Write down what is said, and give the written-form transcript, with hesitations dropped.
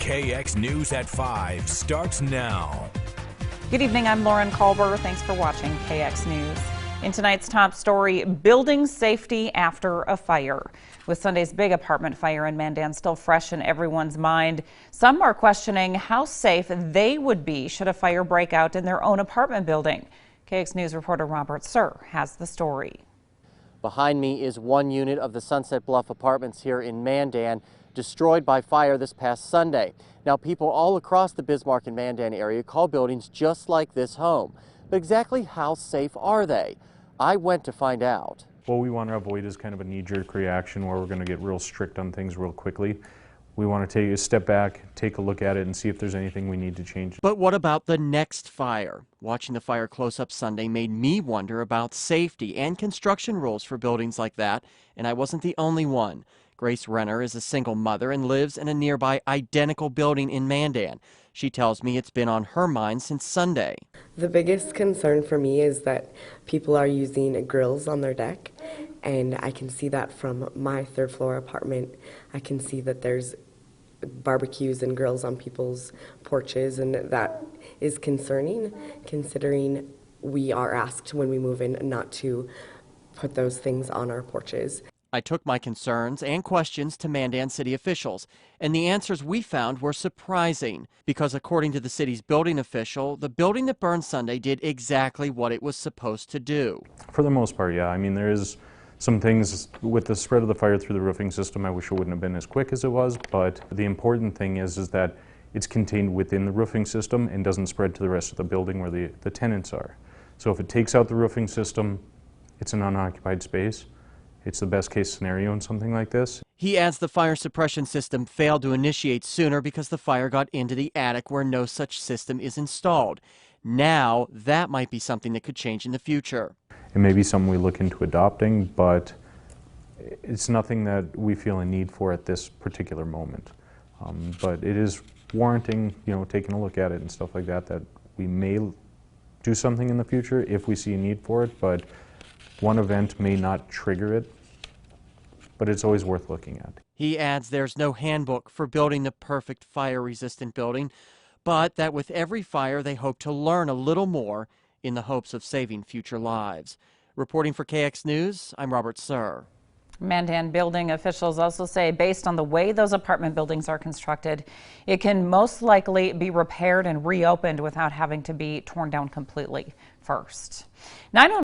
KX News at 5 starts now. Good evening, I'm Lauren Culber. Thanks for watching KX News. In tonight's top story, building safety after a fire. With Sunday's big apartment fire in Mandan still fresh in everyone's mind, some are questioning how safe they would be should a fire break out in their own apartment building. KX News reporter Robert Sir has the story. Behind me is one unit of the Sunset Bluff Apartments here in Mandan, destroyed by fire this past Sunday. Now, people all across the Bismarck and Mandan area call buildings just like this home. But exactly how safe are they? I went to find out. What we want to avoid is kind of a knee-jerk reaction where we're going to get real strict on things real quickly. We want to take a step back, take a look at it, and see if there's anything we need to change. But what about the next fire? Watching the fire close up Sunday made me wonder about safety and construction rules for buildings like that, and I wasn't the only one. Grace Renner is a single mother and lives in a nearby identical building in Mandan. She tells me it's been on her mind since Sunday. The biggest concern for me is that people are using grills on their deck, and I can see that from my third floor apartment. I can see that there's barbecues and grills on people's porches, and that is concerning, considering we are asked when we move in not to put those things on our porches. I took my concerns and questions to Mandan city officials, and the answers we found were surprising because according to the city's building official, the building that burned Sunday did exactly what it was supposed to do. For the most part, yeah. I mean, there is some things with the spread of the fire through the roofing system. I wish it wouldn't have been as quick as it was, but the important thing is that it's contained within the roofing system and doesn't spread to the rest of the building where the tenants are. So if it takes out the roofing system, it's an unoccupied space. It's the best case scenario in something like this. He adds the fire suppression system failed to initiate sooner because the fire got into the attic where no such system is installed. Now, that might be something that could change in the future. It may be something we look into adopting, but it's nothing that we feel a need for at this particular moment. But it is warranting, taking a look at it and stuff like that, that we may do something in the future if we see a need for it, but one event may not trigger it, but it's always worth looking at. He adds there's no handbook for building the perfect fire-resistant building, but that with every fire they hope to learn a little more in the hopes of saving future lives. Reporting for KX News, I'm Robert Sir. Mandan building officials also say based on the way those apartment buildings are constructed, it can most likely be repaired and reopened without having to be torn down completely first.